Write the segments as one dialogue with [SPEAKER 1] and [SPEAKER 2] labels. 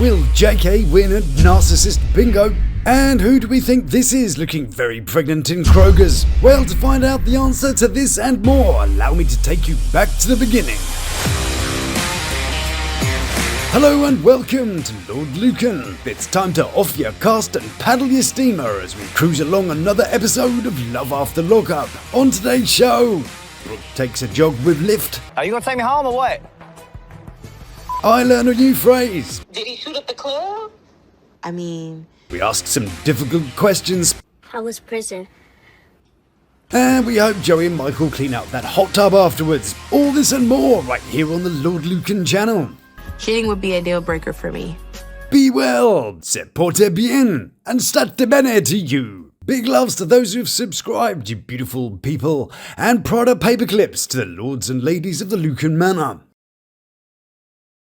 [SPEAKER 1] Will JK win at Narcissist Bingo? And who do we think this is looking very pregnant in Kroger's? Well, to find out the answer to this and more, allow me to take you back to the beginning. Hello and welcome to Lawd Lukan. It's time to off your cast and paddle your steamer as we cruise along another episode of Love After Lockup. On today's show, Brooke takes a jog with Lyft.
[SPEAKER 2] Are you gonna take me home or what?
[SPEAKER 1] I learn a new phrase.
[SPEAKER 3] Did he shoot up the club? I mean...
[SPEAKER 1] We ask some difficult questions.
[SPEAKER 4] How was prison?
[SPEAKER 1] And we hope Joey and Michael clean out that hot tub afterwards. All this and more right here on the Lawd Lukan channel.
[SPEAKER 3] Cheating would be a deal breaker for me.
[SPEAKER 1] Be well, se porte bien, and state bene to you. Big loves to those who've subscribed, you beautiful people, and Prada paperclips to the lords and ladies of the Lukan Manor.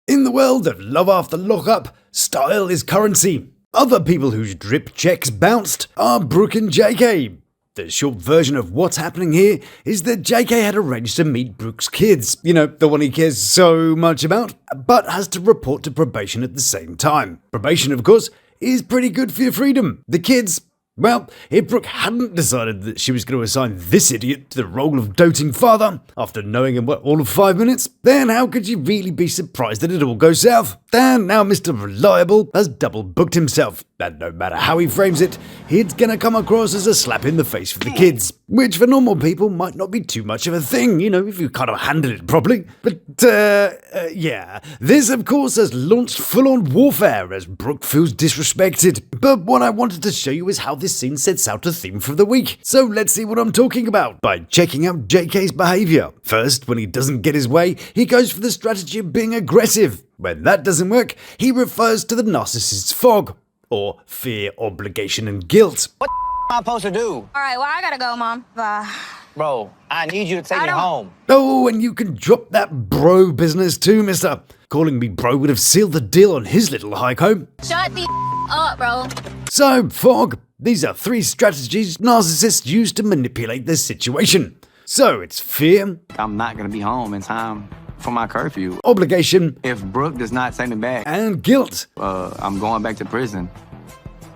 [SPEAKER 1] In the world of Love After Lockup, style is currency. Other people whose drip checks bounced are Brooke and JK. The short version of what's happening here is that JK had arranged to meet Brooke's kids, you know, the one he cares so much about, but has to report to probation at the same time. Probation, of course, is pretty good for your freedom. The kids, well, if Brooke hadn't decided that she was going to assign this idiot to the role of doting father, after knowing him all of 5 minutes, then how could you really be surprised that it all goes south? And now Mr. Reliable has double booked himself, and no matter how he frames it, it's gonna come across as a slap in the face for the kids, which for normal people might not be too much of a thing, you know, if you kind of handle it properly. But, yeah, this of course has launched full-on warfare as Brooke feels disrespected. But what I wanted to show you is how this scene sets out a theme for the week. So let's see what I'm talking about by checking out JK's behaviour. First, when he doesn't get his way, he goes for the strategy of being aggressive. When that doesn't work, he refers to the narcissist's fog, or fear, obligation, and guilt.
[SPEAKER 2] What am I supposed to do?
[SPEAKER 4] Alright, well, I gotta go, Mom.
[SPEAKER 2] Bro, I need you to take me home.
[SPEAKER 1] Oh, and you can drop that bro business too, mister. Calling me bro would have sealed the deal on his little hike home.
[SPEAKER 4] Shut the up, bro.
[SPEAKER 1] So, fog. These are 3 strategies narcissists use to manipulate their situation. So, it's fear.
[SPEAKER 5] I'm not gonna be home in time for my curfew.
[SPEAKER 1] Obligation.
[SPEAKER 5] If Brooke does not take me back,
[SPEAKER 1] and guilt.
[SPEAKER 5] I'm going back to prison.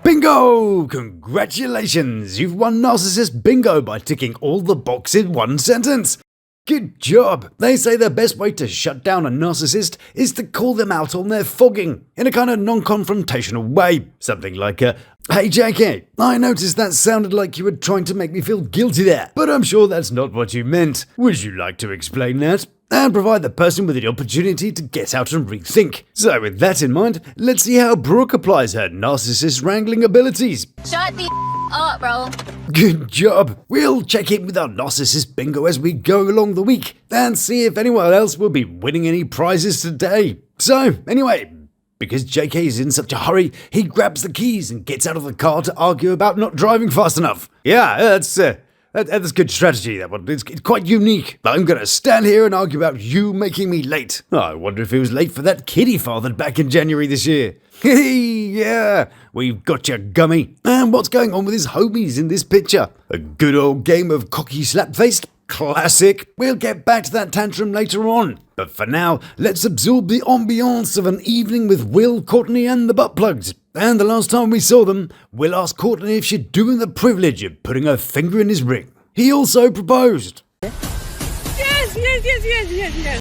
[SPEAKER 1] Bingo! Congratulations! You've won Narcissist Bingo by ticking all the boxes in one sentence. Good job! They say the best way to shut down a narcissist is to call them out on their fogging, in a kind of non-confrontational way. Something like hey JK, I noticed that sounded like you were trying to make me feel guilty there, but I'm sure that's not what you meant. Would you like to explain that? And provide the person with the opportunity to get out and rethink. So with that in mind, let's see how Brooke applies her narcissist wrangling abilities.
[SPEAKER 4] Shut the up, bro.
[SPEAKER 1] Good job. We'll check in with our narcissist bingo as we go along the week and see if anyone else will be winning any prizes today. So anyway, because JK is in such a hurry, he grabs the keys and gets out of the car to argue about not driving fast enough. Yeah, that's good strategy, that one. It's quite unique. I'm gonna stand here and argue about you making me late. I wonder if he was late for that kid he fathered back in January this year. Yeah, we've got you, gummy. And what's going on with his homies in this picture? A good old game of cocky slap-faced? Classic. We'll get back to that tantrum later on. But for now, let's absorb the ambiance of an evening with Will, Courtney, and the butt plugs. And the last time we saw them, Will asked Courtney if she'd do him the privilege of putting her finger in his ring. He also proposed. Yes.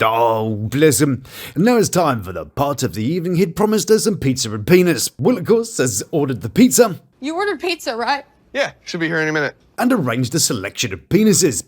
[SPEAKER 1] Oh, bless him. And now it's time for the part of the evening he'd promised her some pizza and peanuts. Will, of course, has ordered the pizza.
[SPEAKER 6] You ordered pizza, right?
[SPEAKER 7] Yeah, should be here any minute.
[SPEAKER 1] And arranged a selection of penises.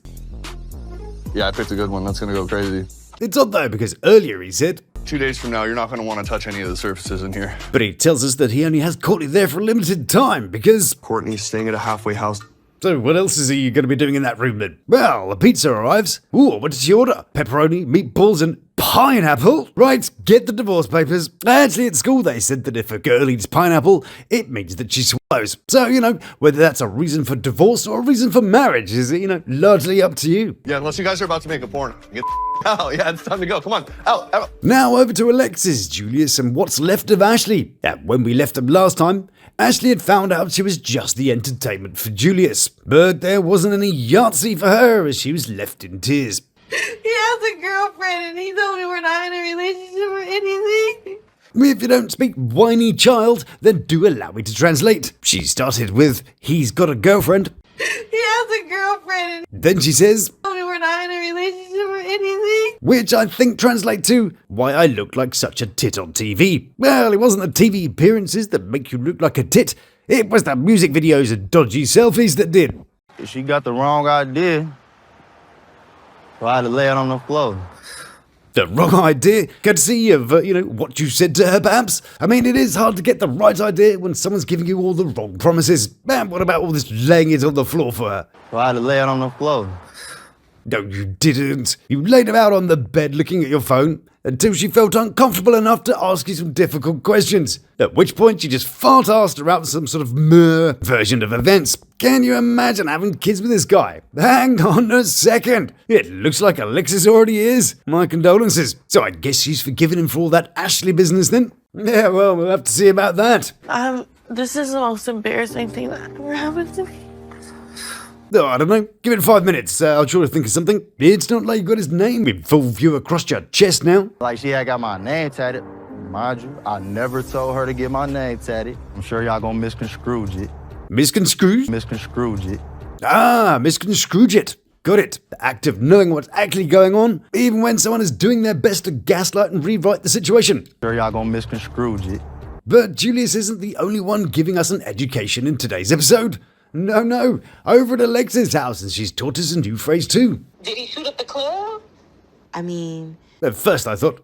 [SPEAKER 7] Yeah, I picked a good one. That's gonna go crazy.
[SPEAKER 1] It's odd though, because earlier he said,
[SPEAKER 7] 2 days from now, you're not gonna want to touch any of the surfaces in here.
[SPEAKER 1] But he tells us that he only has Courtney there for a limited time because
[SPEAKER 7] Courtney's staying at a halfway house.
[SPEAKER 1] So what else is he going to be doing in that room then? Well, the pizza arrives. Ooh, what did she order? Pepperoni, meatballs, and pineapple? Right, get the divorce papers. Actually, at school they said that if a girl eats pineapple, it means that she swallows. So, you know, whether that's a reason for divorce or a reason for marriage is, you know, largely up to you.
[SPEAKER 7] Yeah, unless you guys are about to make a porno. Get out. Yeah, it's time to go. Come on, out.
[SPEAKER 1] Now over to Alexis, Julius, and what's left of Ashley. When we left them last time, Ashley had found out she was just the entertainment for Julius, but there wasn't any Yahtzee for her as she was left in tears.
[SPEAKER 3] He has a girlfriend and he told me we're not in a relationship or anything.
[SPEAKER 1] If you don't speak whiny child, then do allow me to translate. She started with, he's got a girlfriend.
[SPEAKER 3] He has a girlfriend
[SPEAKER 1] Then she says,
[SPEAKER 3] and we're not in a relationship or anything.
[SPEAKER 1] which I think translates to, why I look like such a tit on TV. Well, it wasn't the TV appearances that make you look like a tit. It was the music videos and dodgy selfies that did.
[SPEAKER 6] She got the wrong idea, so I had to lay it on the floor.
[SPEAKER 1] The wrong idea? Courtesy of, what you said to her, perhaps? I mean, it is hard to get the right idea when someone's giving you all the wrong promises. Man, what about all this laying it on the floor for her?
[SPEAKER 6] So I had to lay it on the floor.
[SPEAKER 1] No, you didn't. You laid him out on the bed looking at your phone until she felt uncomfortable enough to ask you some difficult questions. At which point you just fart-asked her out some sort of version of events. Can you imagine having kids with this guy? Hang on a second. It looks like Alexis already is. My condolences. So I guess she's forgiven him for all that Ashley business then? Yeah, well, we'll have to see about that.
[SPEAKER 3] This is the most embarrassing thing that ever happened to me.
[SPEAKER 1] Oh, I don't know. Give it 5 minutes. I'll try to think of something. It's not like you got his name in full view across your chest now.
[SPEAKER 6] Like she had got my name tatted. Mind you, I never told her to get my name tatted. I'm sure y'all gonna misconstrue it.
[SPEAKER 1] Misconstrued?
[SPEAKER 6] Misconstrue it.
[SPEAKER 1] Ah, misconstruge it. Got it. The act of knowing what's actually going on, even when someone is doing their best to gaslight and rewrite the situation.
[SPEAKER 6] Sure y'all gonna misconstrue it.
[SPEAKER 1] But Julius isn't the only one giving us an education in today's episode. No. Over at Alexis' house, and she's taught us a new phrase too.
[SPEAKER 3] Did he shoot up the club? I mean,
[SPEAKER 1] At first I thought,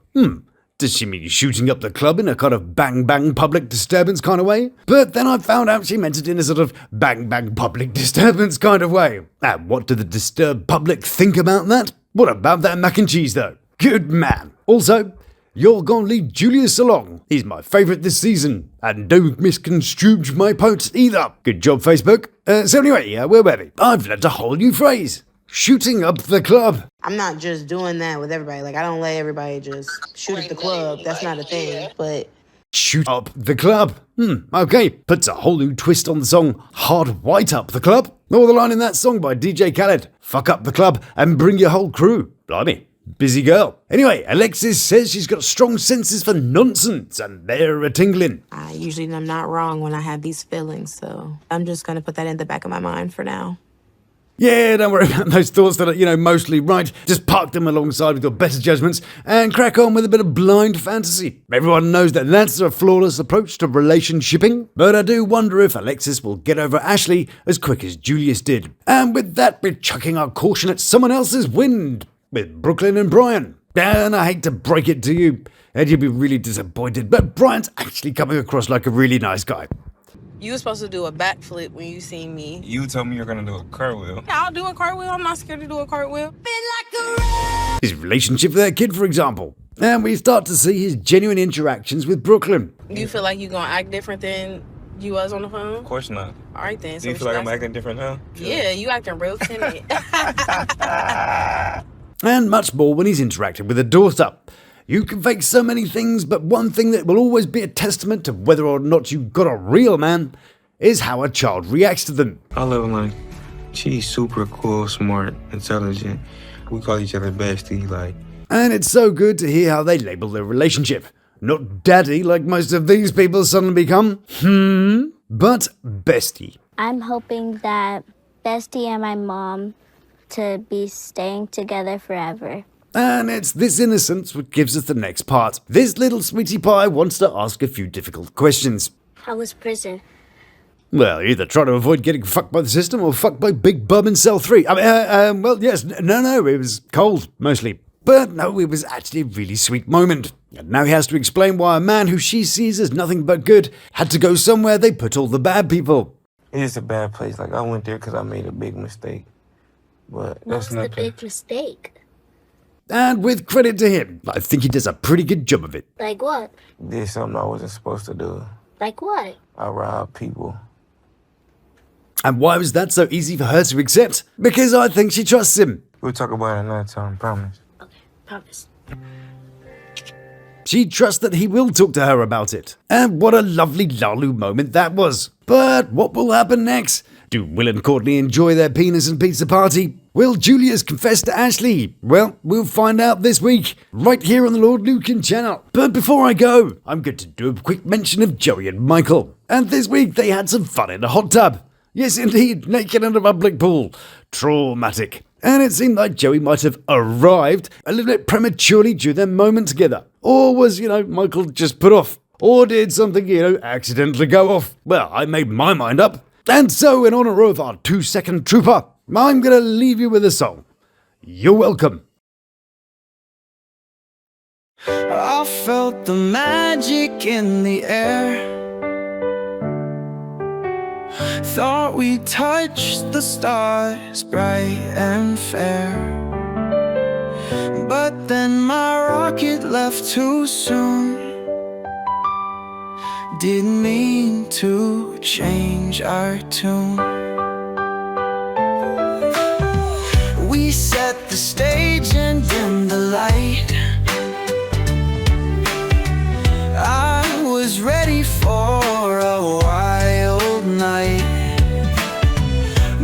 [SPEAKER 1] does she mean shooting up the club in a kind of bang-bang public disturbance kind of way? But then I found out she meant it in a sort of bang-bang public disturbance kind of way. And what do the disturbed public think about that? What about that mac and cheese though? Good man. Also, you're gonna leave Julius along. He's my favourite this season. And don't misconstrue my post either. Good job, Facebook. So anyway, where were we? I've learned a whole new phrase. Shooting up the club.
[SPEAKER 3] I'm not just doing that with everybody. Like, I don't let everybody just shoot at the club. That's not a thing. But
[SPEAKER 1] Shoot up the club. Okay. Puts a whole new twist on the song Hard White Up the Club. Or the line in that song by DJ Khaled. Fuck up the club and bring your whole crew. Blimey. Busy girl. Anyway, Alexis says she's got strong senses for nonsense and they're a-tingling.
[SPEAKER 3] I'm not wrong when I have these feelings. So I'm just going to put that in the back of my mind for now.
[SPEAKER 1] Yeah, don't worry about those thoughts that are, mostly right. Just park them alongside with your better judgments and crack on with a bit of blind fantasy. Everyone knows that that's a flawless approach to relationshipping, but I do wonder if Alexis will get over Ashley as quick as Julius did. And with that, we're chucking our caution at someone else's wind with Brooklyn and Brian. And I hate to break it to you, and you'll be really disappointed, but Brian's actually coming across like a really nice guy.
[SPEAKER 8] You were supposed to do a backflip when you seen me.
[SPEAKER 9] You told me you were gonna do a cartwheel.
[SPEAKER 8] Yeah, I'll do a cartwheel. I'm not scared to do a cartwheel.
[SPEAKER 1] His relationship with their kid, for example. And we start to see his genuine interactions with Brooklyn.
[SPEAKER 8] You feel like you gonna act different than you was on the phone?
[SPEAKER 9] Of course not.
[SPEAKER 8] All right then.
[SPEAKER 9] Do you feel like I'm acting different now?
[SPEAKER 8] Yeah, you acting real timid.
[SPEAKER 1] And much more when he's interacting with a daughter. You can fake so many things, but one thing that will always be a testament to whether or not you've got a real man is how a child reacts to them.
[SPEAKER 9] I love her like, she's super cool, smart, intelligent. We call each other bestie, like.
[SPEAKER 1] And it's so good to hear how they label their relationship. Not daddy like most of these people suddenly become, but bestie.
[SPEAKER 10] I'm hoping that Bestie and my mom to be staying together forever.
[SPEAKER 1] And it's this innocence which gives us the next part. This little sweetie pie wants to ask a few difficult questions.
[SPEAKER 10] How was prison?
[SPEAKER 1] Well, either try to avoid getting fucked by the system or fucked by Big Bub in cell 3. Well, yes, no, it was cold, mostly. But no, it was actually a really sweet moment. And now he has to explain why a man who she sees as nothing but good had to go somewhere they put all the bad people.
[SPEAKER 9] It's a bad place. Like, I went there because I made a big mistake. But
[SPEAKER 10] What's
[SPEAKER 9] that's
[SPEAKER 10] the
[SPEAKER 9] nothing.
[SPEAKER 10] big mistake?
[SPEAKER 1] And with credit to him, I think he does a pretty good job of it.
[SPEAKER 10] Like what?
[SPEAKER 9] Did something I wasn't supposed to do.
[SPEAKER 10] Like what?
[SPEAKER 9] I robbed people.
[SPEAKER 1] And why was that so easy for her to accept? Because I think she trusts him.
[SPEAKER 9] We'll talk about it another time, promise.
[SPEAKER 10] Okay, promise.
[SPEAKER 1] She trusts that he will talk to her about it. And what a lovely Lalu moment that was. But what will happen next? Do Will and Courtney enjoy their penis and pizza party? Will Julius confess to Ashley? Well, we'll find out this week, right here on the Lawd Lukan channel. But before I go, I'm going to do a quick mention of Joey and Michael. And this week they had some fun in a hot tub. Yes, indeed, naked in a public pool. Traumatic. And it seemed like Joey might have arrived a little bit prematurely during their moment together. Or was, Michael just put off? Or did something, accidentally go off? Well, I made my mind up. And so, in honor of our 2-second trooper, I'm going to leave you with a song. You're welcome.
[SPEAKER 11] I felt the magic in the air. Thought we touched the stars bright and fair. But then my rocket left too soon. Didn't mean to change our tune. We set the stage and dimmed the light. I was ready for a wild night,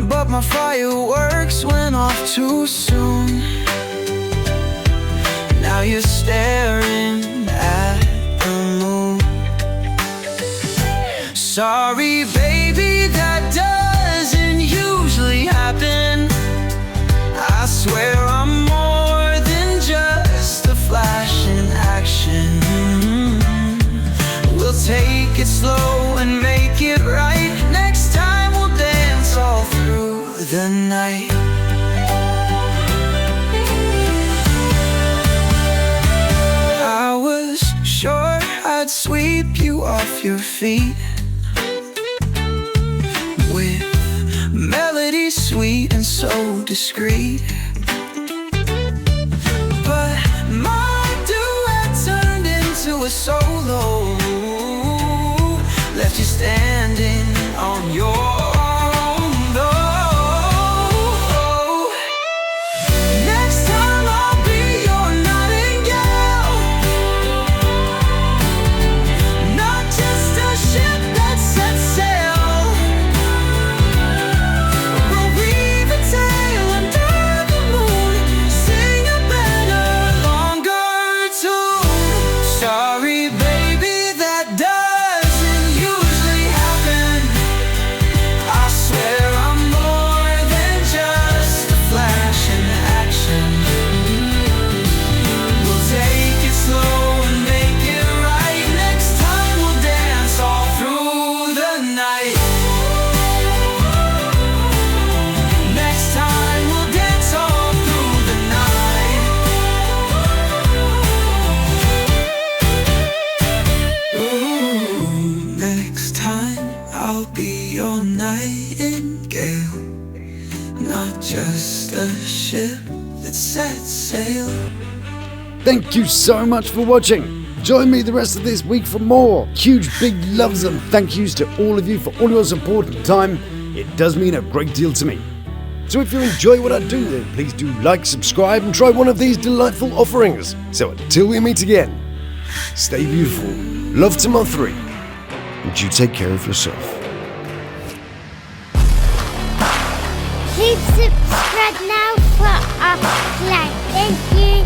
[SPEAKER 11] but my fireworks went off too soon. Now you're staring at the moon. Sorry, baby, that doesn't usually happen. I swear I'm more than just a flash in action. We'll take it slow and make it right. Next time we'll dance all through the night. I was sure I'd sweep you off your feet with melody sweet and so discreet. But my duet turned into a solo, left you standing on your own though. Next time I'll be your nightingale, not just a ship that sets sail. We'll weave a tale under the moon, sing a better, longer tune. Sorry, baby, that doesn't usually happen. I swear I'm more than just a flash in action. We'll take it slow and make it right. Next time we'll dance all through the night. Next time we'll dance all through the night. Ooh, next time I'll be your nightingale, not just a ship that sets sail.
[SPEAKER 1] Thank you so much for watching. Join me the rest of this week for more. Huge big loves and thank yous to all of you for all your support and time. It does mean a great deal to me. So if you enjoy what I do, then please do like, subscribe, and try one of these delightful offerings. So until we meet again, stay beautiful, love to my 3, and you take care of yourself.
[SPEAKER 10] Please subscribe now for our life. Thank you.